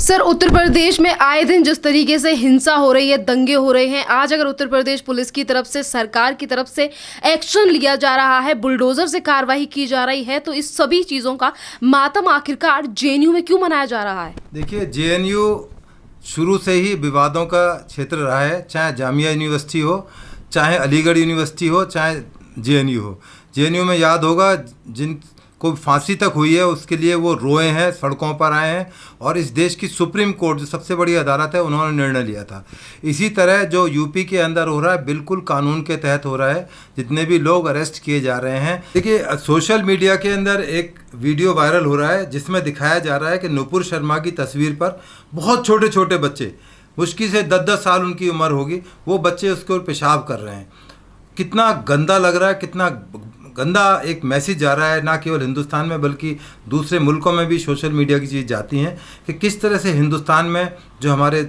Sir, Uttar Pradesh में आए दिन जिस तरीके से हिंसा हो रही है, दंगे हो रहे हैं, आज अगर उत्तर प्रदेश पुलिस की तरफ से, सरकार की तरफ से एक्शन लिया जा रहा है, बुलडोजर से कार्रवाई की जा रही है, तो इस सभी चीज़ों का मातम आखिरकार जेएनयू में क्यों मनाया जा रहा है? देखिए, जेएनयू शुरू से ही विवादों का क्षेत्र रहा है, चाहे जामिया यूनिवर्सिटी हो, चाहे अलीगढ़ यूनिवर्सिटी हो, चाहे जेएनयू हो। जेएनयू में याद होगा जिन को फांसी तक हुई है, उसके लिए वो रोए हैं, सड़कों पर आए हैं, और इस देश की सुप्रीम कोर्ट जो सबसे बड़ी अदालत है, उन्होंने निर्णय लिया था। इसी तरह जो यूपी के अंदर हो रहा है, बिल्कुल कानून के तहत हो रहा है। जितने भी लोग अरेस्ट किए जा रहे हैं, देखिए सोशल मीडिया के अंदर एक वीडियो वायरल हो रहा है जिसमें दिखाया जा रहा है कि नुपुर शर्मा की तस्वीर पर बहुत छोटे छोटे बच्चे, मुश्किल से 10-10 साल उनकी उम्र होगी, वो बच्चे उसके ऊपर पेशाब कर रहे हैं। कितना गंदा लग रहा है, कितना गंदा एक मैसेज जा रहा है, ना केवल हिंदुस्तान में बल्कि दूसरे मुल्कों में भी सोशल मीडिया की चीज़ जाती हैं कि किस तरह से हिंदुस्तान में जो हमारे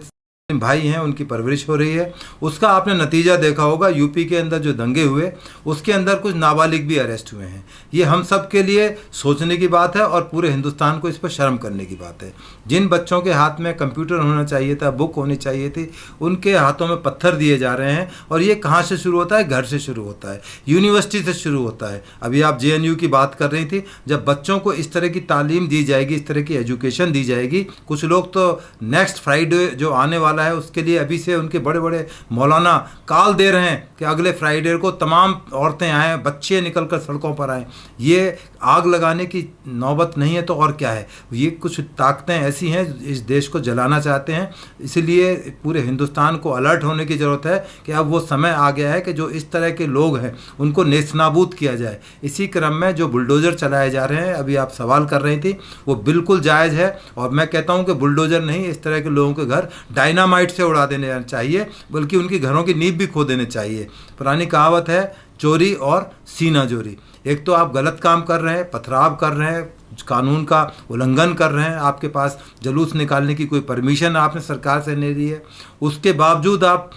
भाई हैं उनकी परवरिश हो रही है। उसका आपने नतीजा देखा होगा, यूपी के अंदर जो दंगे हुए उसके अंदर कुछ नाबालिग भी अरेस्ट हुए हैं। ये हम सब के लिए सोचने की बात है और पूरे हिंदुस्तान को इस पर शर्म करने की बात है। जिन बच्चों के हाथ में कंप्यूटर होना चाहिए था, बुक होनी चाहिए थी, उनके हाथों में पत्थर दिए जा रहे हैं। और ये कहाँ से शुरू होता है? घर से शुरू होता है, यूनिवर्सिटी से शुरू होता है। अभी आप जेएनयू की बात कर रही थी, जब बच्चों को इस तरह की तालीम दी जाएगी, इस तरह की एजुकेशन दी जाएगी, कुछ लोग तो नेक्स्ट फ्राइडे जो आने वाला है उसके लिए अभी से उनके बड़े बड़े मौलाना कॉल दे रहे हैं कि अगले फ्राइडे को तमाम औरतें आएँ, बच्चे निकलकर सड़कों पर आएँ। ये आग लगाने की नौबत नहीं है तो और क्या है? ये कुछ ताकतें ऐसी हैं इस देश को जलाना चाहते हैं। इसलिए पूरे हिंदुस्तान को अलर्ट होने की ज़रूरत है कि अब वो समय आ गया है कि जो इस तरह के लोग हैं उनको नेस्तनाबूद किया जाए। इसी क्रम में जो बुलडोज़र चलाए जा रहे हैं, अभी आप सवाल कर रही थी, वो बिल्कुल जायज़ है। और मैं कहता हूँ कि बुलडोज़र नहीं, इस तरह के लोगों के घर डायनामाइट से उड़ा देने चाहिए, बल्कि उनकी घरों की नींव भी खो देने चाहिए। पुरानी कहावत है, चोरी और सीना जोरी। एक तो आप गलत काम कर रहे हैं, पथराव कर रहे हैं, कानून का उल्लंघन कर रहे हैं, आपके पास जुलूस निकालने की कोई परमिशन आपने सरकार से नहीं ली है, उसके बावजूद आप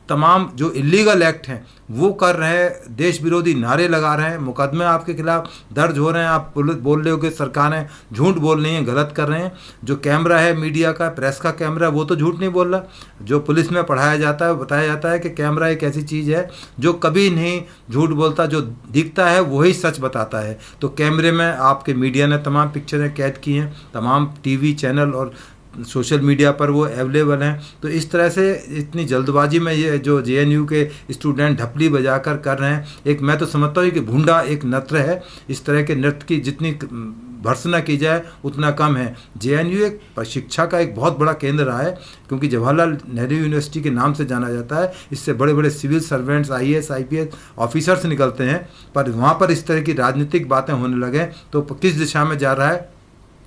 तमाम जो इलीगल एक्ट हैं वो कर रहे हैं, देश विरोधी नारे लगा रहे हैं, मुकदमे आपके खिलाफ दर्ज हो रहे हैं। आप बोल रहे हो कि सरकारें झूठ बोल रही हैं, गलत कर रहे हैं। जो कैमरा है मीडिया का, प्रेस का कैमरा, वो तो झूठ नहीं बोल रहा। जो पुलिस में पढ़ाया जाता है, बताया जाता है कि कैमरा एक ऐसी चीज़ है जो कभी नहीं झूठ बोलता, जो दिखता है वही सच बताता है। तो कैमरे में आपके मीडिया ने तमाम पिक्चरें कैद की हैं, तमाम टीवी चैनल और सोशल मीडिया पर वो अवेलेबल हैं। तो इस तरह से इतनी जल्दबाजी में ये जो जेएनयू के स्टूडेंट ढपली बजाकर कर रहे हैं, एक मैं तो समझता हूँ कि भूंडा एक नृत्य है। इस तरह के नृत्य की जितनी भर्त्सना की जाए उतना कम है। जेएनयू एक शिक्षा का एक बहुत बड़ा केंद्र रहा है, क्योंकि जवाहरलाल नेहरू यूनिवर्सिटी के नाम से जाना जाता है। इससे बड़े बड़े civil servants, IAS IPS officers निकलते हैं। पर वहाँ पर इस तरह की राजनीतिक बातें होने लगे तो किस दिशा में जा रहा है,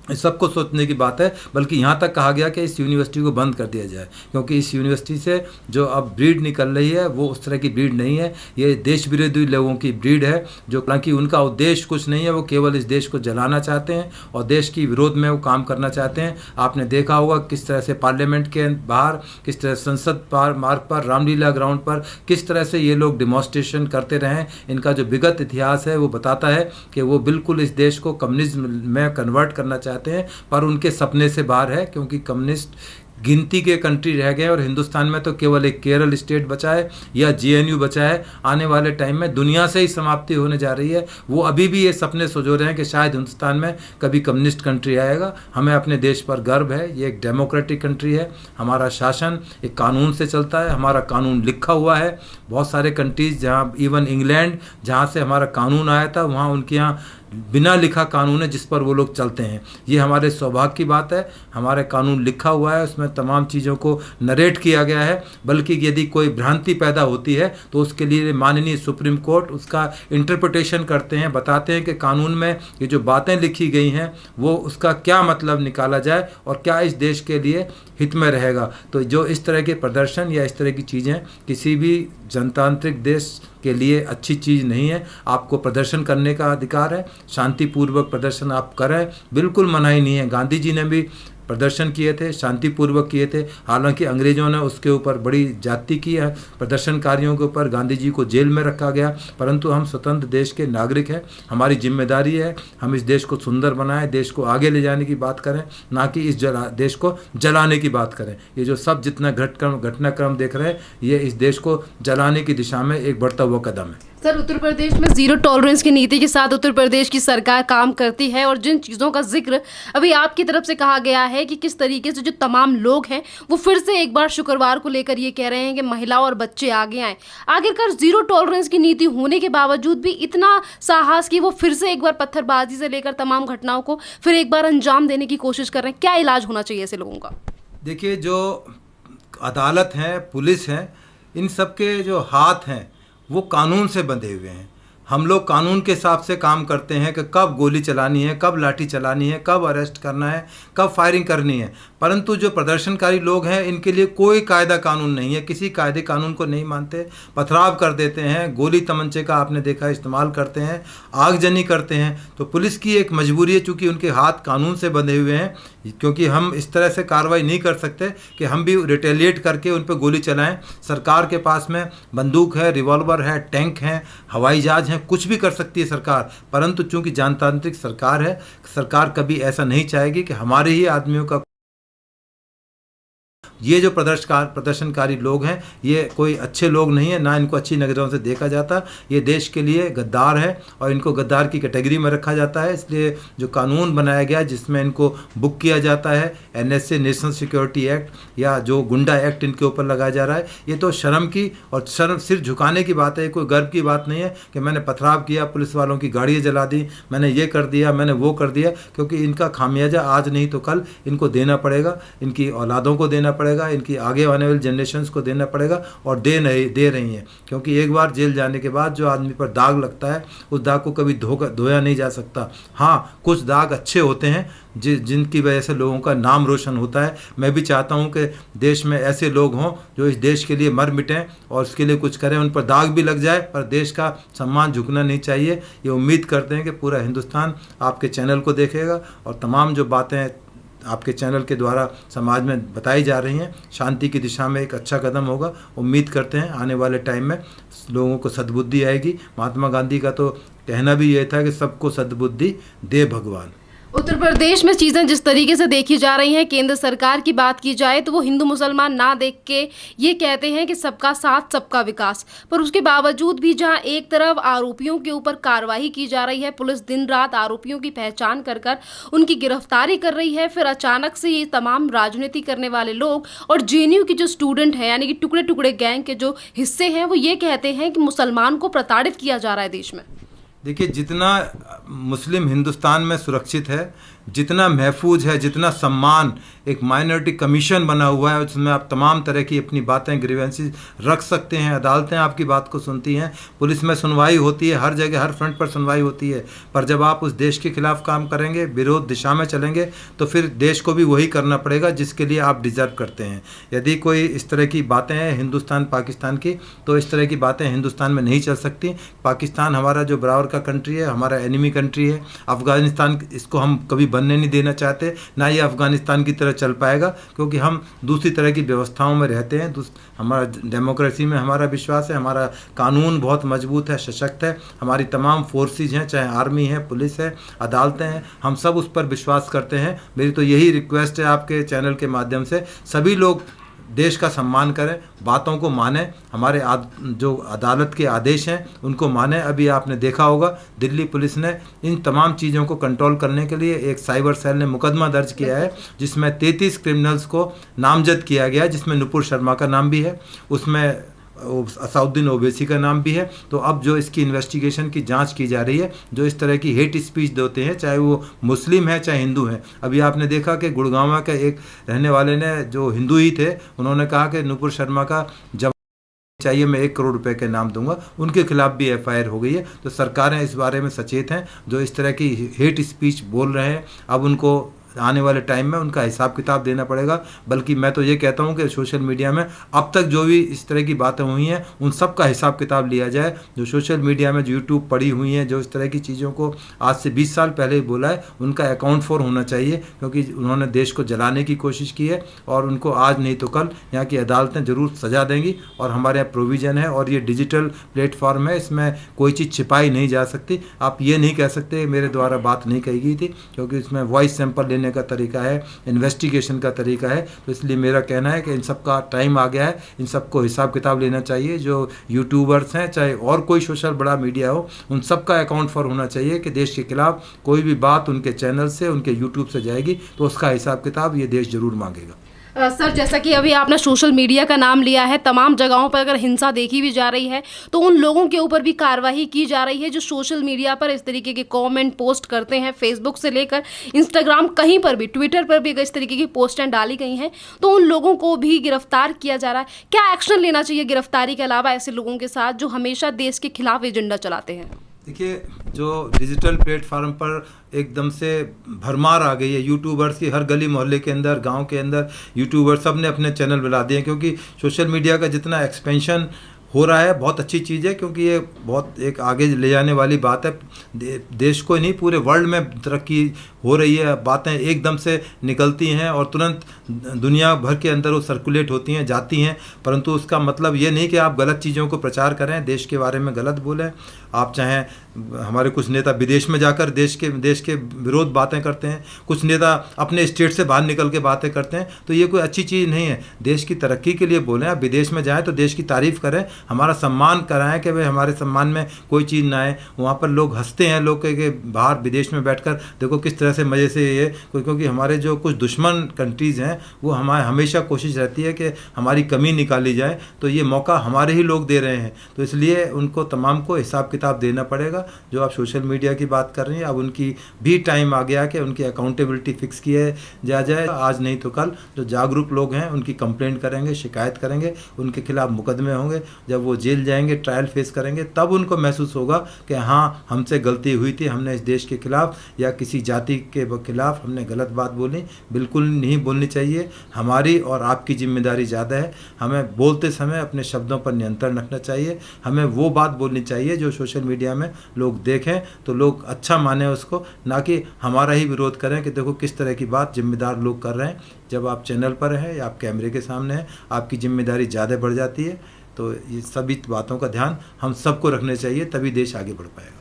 इस सबको सोचने की बात है। बल्कि यहाँ तक कहा गया कि इस यूनिवर्सिटी को बंद कर दिया जाए, क्योंकि इस यूनिवर्सिटी से जो अब ब्रीड निकल रही है वो उस तरह की ब्रीड नहीं है। ये देश विरोधी लोगों की ब्रीड है, जो हालांकि उनका उद्देश्य कुछ नहीं है, वो केवल इस देश को जलाना चाहते हैं और देश की विरोध में वो काम करना चाहते हैं। आपने देखा होगा किस तरह से पार्लियामेंट के बाहर, किस तरह संसद मार्ग पर, रामलीला ग्राउंड पर किस तरह से ये लोग डिमॉन्स्ट्रेशन करते रहे। इनका जो विगत इतिहास है वो बताता है कि वो बिल्कुल इस देश को कम्युनिज्म में कन्वर्ट करना चाहते हैं, पर उनके सपने से बाहर है, क्योंकि कम्युनिस्ट गिनती के कंट्री रह गए और हिंदुस्तान में तो केवल एक केरल स्टेट बचा है या जेएनयू बचा है। आने वाले टाइम में दुनिया से ही समाप्ति होने जा रही है। वो अभी भी ये सपने सोचो रहे हैं कि शायद हिंदुस्तान में कभी कम्युनिस्ट कंट्री आएगा। हमें अपने देश पर गर्व है, ये एक डेमोक्रेटिक कंट्री है, हमारा शासन एक कानून से चलता है, हमारा कानून लिखा हुआ है। बहुत सारे कंट्रीज़, जहाँ इवन इंग्लैंड जहाँ से हमारा कानून आया था, वहाँ उनके यहाँ बिना लिखा कानून है जिस पर वो लोग चलते हैं। ये हमारे सौभाग्य की बात है। हमारे कानून लिखा हुआ है, उसमें तमाम चीज़ों को नरेट किया गया है। बल्कि यदि कोई भ्रांति पैदा होती है तो उसके लिए माननीय सुप्रीम कोर्ट उसका इंटरप्रिटेशन करते हैं, बताते हैं कि कानून में ये जो बातें लिखी गई हैं वो उसका क्या मतलब निकाला जाए और क्या इस देश के लिए हित में रहेगा। तो जो इस तरह के प्रदर्शन या इस तरह की चीज़ें किसी भी जनतांत्रिक देश के लिए अच्छी चीज़ नहीं है। आपको प्रदर्शन करने का अधिकार है, शांतिपूर्वक प्रदर्शन आप करें, बिल्कुल मनाही नहीं है। गांधी जी ने भी प्रदर्शन किए थे, शांतिपूर्वक किए थे। हालांकि अंग्रेज़ों ने उसके ऊपर बड़ी ज्यादती की है, प्रदर्शनकारियों के ऊपर गांधी जी को जेल में रखा गया, परंतु हम स्वतंत्र देश के नागरिक हैं। हमारी जिम्मेदारी है हम इस देश को सुंदर बनाएं, देश को आगे ले जाने की बात करें, ना कि इस देश को जलाने की बात करें। ये जो सब जितना घटनाक्रम देख रहे हैं, ये इस देश को जलाने की दिशा में एक बढ़ता हुआ कदम है। सर, उत्तर प्रदेश में जीरो टॉलरेंस की नीति के साथ उत्तर प्रदेश की सरकार काम करती है, और जिन चीज़ों का जिक्र अभी आपकी तरफ से कहा गया है कि किस तरीके से जो तमाम लोग हैं वो फिर से एक बार शुक्रवार को लेकर ये कह रहे हैं कि महिला और बच्चे आगे आएँ। आखिरकार जीरो टॉलरेंस की नीति होने के बावजूद भी इतना साहस कि वो फिर से एक बार पत्थरबाजी से लेकर तमाम घटनाओं को फिर एक बार अंजाम देने की कोशिश कर रहे हैं। क्या इलाज होना चाहिए ऐसे लोगों का? देखिए, जो अदालत है, पुलिस है, इन सब के जो हाथ हैं वो कानून से बंधे हुए हैं। हम लोग कानून के हिसाब से काम करते हैं कि कब गोली चलानी है, कब लाठी चलानी है, कब अरेस्ट करना है, कब फायरिंग करनी है। परंतु जो प्रदर्शनकारी लोग हैं, इनके लिए कोई कायदा कानून नहीं है, किसी कायदे कानून को नहीं मानते, पथराव कर देते हैं, गोली तमंचे का आपने देखा इस्तेमाल करते हैं, आगजनी करते हैं। तो पुलिस की एक मजबूरी है, चूँकि उनके हाथ कानून से बंधे हुए हैं, क्योंकि हम इस तरह से कार्रवाई नहीं कर सकते कि हम भी रिटेलिएट करके उन पर गोली चलाएं। सरकार के पास में बंदूक है, रिवॉल्वर है, टैंक हैं, हवाई जहाज हैं, कुछ भी कर सकती है सरकार। परंतु चूंकि जनतांत्रिक सरकार है, सरकार कभी ऐसा नहीं चाहेगी कि हमारे ही आदमियों का, ये जो प्रदर्शनकारी लोग हैं, ये कोई अच्छे लोग नहीं है, ना इनको अच्छी नज़रों से देखा जाता। ये देश के लिए गद्दार है और इनको गद्दार की कैटेगरी में रखा जाता है। इसलिए जो कानून बनाया गया जिसमें इनको बुक किया जाता है, NSA नेशनल सिक्योरिटी एक्ट, या जो गुंडा एक्ट इनके ऊपर लगाया जा रहा है, ये तो शर्म की और सिर झुकाने की बात है। कोई गर्व की बात नहीं है कि मैंने पथराव किया, पुलिस वालों की गाड़ियाँ जला दी, मैंने ये कर दिया, मैंने वो कर दिया, क्योंकि इनका खामियाजा आज नहीं तो कल इनको देना पड़ेगा, इनकी औलादों को देना पड़ेगा, इनकी आगे आने वाली जनरेशन्स को देना पड़ेगा, और दे रही हैं। क्योंकि एक बार जेल जाने के बाद जो आदमी पर दाग लगता है, उस दाग को कभी धोया नहीं जा सकता। हाँ, कुछ दाग अच्छे होते हैं जिनकी वजह से लोगों का नाम रोशन होता है। मैं भी चाहता हूं कि देश में ऐसे लोग हों जो इस देश के लिए मर मिटें और उसके लिए कुछ करें, उन पर दाग भी लग जाए, पर देश का सम्मान झुकना नहीं चाहिए। ये उम्मीद करते हैं कि पूरा हिंदुस्तान आपके चैनल को देखेगा, और तमाम जो बातें आपके चैनल के द्वारा समाज में बताई जा रही हैं, शांति की दिशा में एक अच्छा कदम होगा। उम्मीद करते हैं आने वाले टाइम में लोगों को सद्बुद्धि आएगी। महात्मा गांधी का तो कहना भी ये था कि सबको सद्बुद्धि दे भगवान। उत्तर प्रदेश में चीज़ें जिस तरीके से देखी जा रही हैं, केंद्र सरकार की बात की जाए तो वो हिंदू मुसलमान ना देख के ये कहते हैं कि सबका साथ सबका विकास, पर उसके बावजूद भी जहां एक तरफ आरोपियों के ऊपर कार्रवाई की जा रही है, पुलिस दिन रात आरोपियों की पहचान कर कर उनकी गिरफ्तारी कर रही है, फिर अचानक से ये तमाम राजनीति करने वाले लोग और JNU के जो स्टूडेंट हैं, यानी कि टुकड़े टुकड़े गैंग के जो हिस्से हैं, वो ये कहते हैं कि मुसलमान को प्रताड़ित किया जा रहा है देश में। देखिए, जितना मुस्लिम हिंदुस्तान में सुरक्षित है, जितना महफूज है, जितना सम्मान एक माइनॉरिटी कमीशन बना हुआ है, उसमें आप तमाम तरह की अपनी बातें, ग्रीवेंसेस रख सकते हैं, अदालतें आपकी बात को सुनती हैं, पुलिस में सुनवाई होती है, हर जगह हर फ्रंट पर सुनवाई होती है। पर जब आप उस देश के खिलाफ काम करेंगे, विरोध दिशा में चलेंगे, तो फिर देश को भी वही करना पड़ेगा जिसके लिए आप डिज़र्व करते हैं। यदि कोई इस तरह की बातें हैं हिंदुस्तान पाकिस्तान की, तो इस तरह की बातें हिंदुस्तान में नहीं चल सकती। पाकिस्तान हमारा जो बराबर का कंट्री है, हमारा एनिमी कंट्री है। अफगानिस्तान, इसको हम कभी बनने नहीं देना चाहते, ना ये अफगानिस्तान की तरह चल पाएगा, क्योंकि हम दूसरी तरह की व्यवस्थाओं में रहते हैं। हमारा डेमोक्रेसी में हमारा विश्वास है, हमारा कानून बहुत मजबूत है, सशक्त है, हमारी तमाम फोर्सेज हैं, चाहे आर्मी है, पुलिस है, अदालतें हैं, हम सब उस पर विश्वास करते हैं। मेरी तो यही रिक्वेस्ट है आपके चैनल के माध्यम से, सभी लोग देश का सम्मान करें, बातों को माने, हमारे जो अदालत के आदेश हैं उनको माने। अभी आपने देखा होगा दिल्ली पुलिस ने इन तमाम चीज़ों को कंट्रोल करने के लिए एक साइबर सेल ने मुकदमा दर्ज किया है, जिसमें 33 क्रिमिनल्स को नामजद किया गया, जिसमें नुपुर शर्मा का नाम भी है, उसमें असाउद्दीन ओवैसी का नाम भी है। तो अब जो इसकी इन्वेस्टिगेशन की जांच की जा रही है, जो इस तरह की हेट स्पीच देते हैं, चाहे वो मुस्लिम है चाहे हिंदू हैं। अभी आपने देखा कि गुड़गांव का एक रहने वाले ने, जो हिंदू ही थे, उन्होंने कहा कि नुपुर शर्मा का जवाब चाहिए, मैं 1 करोड़ रुपए के नाम दूंगा। उनके खिलाफ भी FIR हो गई है। तो सरकारें इस बारे में सचेत हैं, जो इस तरह की हेट स्पीच बोल रहे हैं, अब उनको आने वाले टाइम में उनका हिसाब किताब देना पड़ेगा। बल्कि मैं तो ये कहता हूँ कि सोशल मीडिया में अब तक जो भी इस तरह की बातें हुई हैं उन सब का हिसाब किताब लिया जाए। जो सोशल मीडिया में जो यूट्यूब पड़ी हुई हैं, जो इस तरह की चीज़ों को आज से 20 साल पहले ही बोला है, उनका अकाउंट फॉर होना चाहिए, क्योंकि उन्होंने देश को जलाने की कोशिश की है और उनको आज नहीं तो कल यहाँ की अदालतें ज़रूर सजा देंगी। और हमारे यहाँ प्रोविज़न है और ये डिजिटल प्लेटफॉर्म है, इसमें कोई चीज़ छिपाई नहीं जा सकती। आप ये नहीं कह सकते मेरे द्वारा बात नहीं कही गई थी, क्योंकि इसमें वॉइस सैंपल लेने का तरीका है, इन्वेस्टिगेशन का तरीका है। तो इसलिए मेरा कहना है कि इन सब का टाइम आ गया है, इन सबको हिसाब किताब लेना चाहिए। जो यूट्यूबर्स हैं, चाहे और कोई सोशल बड़ा मीडिया हो, उन सब का अकाउंट फॉर होना चाहिए कि देश के खिलाफ कोई भी बात उनके चैनल से, उनके यूट्यूब से जाएगी तो उसका हिसाब किताब ये देश जरूर मांगेगा। सर, जैसा कि अभी आपने सोशल मीडिया का नाम लिया है, तमाम जगहों पर अगर हिंसा देखी भी जा रही है तो उन लोगों के ऊपर भी कार्रवाई की जा रही है जो सोशल मीडिया पर इस तरीके के कमेंट पोस्ट करते हैं। फेसबुक से लेकर इंस्टाग्राम, कहीं पर भी, ट्विटर पर भी अगर इस तरीके की पोस्टें डाली गई हैं तो उन लोगों को भी गिरफ्तार किया जा रहा है। क्या एक्शन लेना चाहिए गिरफ्तारी के अलावा ऐसे लोगों के साथ जो हमेशा देश के खिलाफ एजेंडा चलाते हैं? देखिए, जो डिजिटल प्लेटफार्म पर एकदम से भरमार आ गई है यूट्यूबर्स की, हर गली मोहल्ले के अंदर, गांव के अंदर यूट्यूबर सब ने अपने चैनल बना दिए हैं। क्योंकि सोशल मीडिया का जितना एक्सपेंशन हो रहा है बहुत अच्छी चीज़ है, क्योंकि ये बहुत एक आगे ले जाने वाली बात है। देश को नहीं, पूरे वर्ल्ड में तरक्की हो रही है। बातें एकदम से निकलती हैं और तुरंत दुनिया भर के अंदर वो सर्कुलेट होती हैं, जाती हैं। परंतु उसका मतलब ये नहीं कि आप गलत चीज़ों को प्रचार करें, देश के बारे में गलत बोलें। आप चाहें, हमारे कुछ नेता विदेश में जाकर देश के विरोध बातें करते हैं, कुछ नेता अपने स्टेट से बाहर निकल के बातें करते हैं, तो ये कोई अच्छी चीज़ नहीं है। देश की तरक्की के लिए बोलें। आप विदेश में जाएँ तो देश की तारीफ़ करें, हमारा सम्मान कराएं कि भाई हमारे सम्मान में कोई चीज़ ना आए। वहाँ पर लोग हंसते हैं, लोग के बाहर विदेश में बैठकर देखो किस तरह से मज़े से ये, क्योंकि हमारे जो कुछ दुश्मन कंट्रीज़ हैं वो हमारे हमेशा कोशिश रहती है कि हमारी कमी निकाली जाए, तो ये मौका हमारे ही लोग दे रहे हैं। तो इसलिए उनको तमाम को हिसाब किताब देना पड़ेगा। जो आप सोशल मीडिया की बात कर रही हैं, अब उनकी भी टाइम आ गया कि उनकी अकाउंटेबिलिटी फिक्स किए जाए। आज नहीं तो कल जो जागरूक लोग हैं उनकी कंप्लेंट करेंगे, शिकायत करेंगे, उनके खिलाफ मुकदमे होंगे। जब वो जेल जाएंगे, ट्रायल फेस करेंगे, तब उनको महसूस होगा कि हाँ, हमसे गलती हुई थी, हमने इस देश के खिलाफ या किसी जाति के खिलाफ हमने गलत बात बोली। बिल्कुल नहीं बोलनी चाहिए। हमारी और आपकी जिम्मेदारी ज़्यादा है। हमें बोलते समय अपने शब्दों पर नियंत्रण रखना चाहिए। हमें वो बात बोलनी चाहिए जो सोशल मीडिया में लोग देखें तो लोग अच्छा माने उसको, ना कि हमारा ही विरोध करें कि देखो किस तरह की बात जिम्मेदार लोग कर रहे हैं। जब आप चैनल पर हैं या आप कैमरे के सामने हैं, आपकी जिम्मेदारी ज़्यादा बढ़ जाती है। तो ये सभी बातों का ध्यान हम सबको रखना चाहिए, तभी देश आगे बढ़ पाएगा।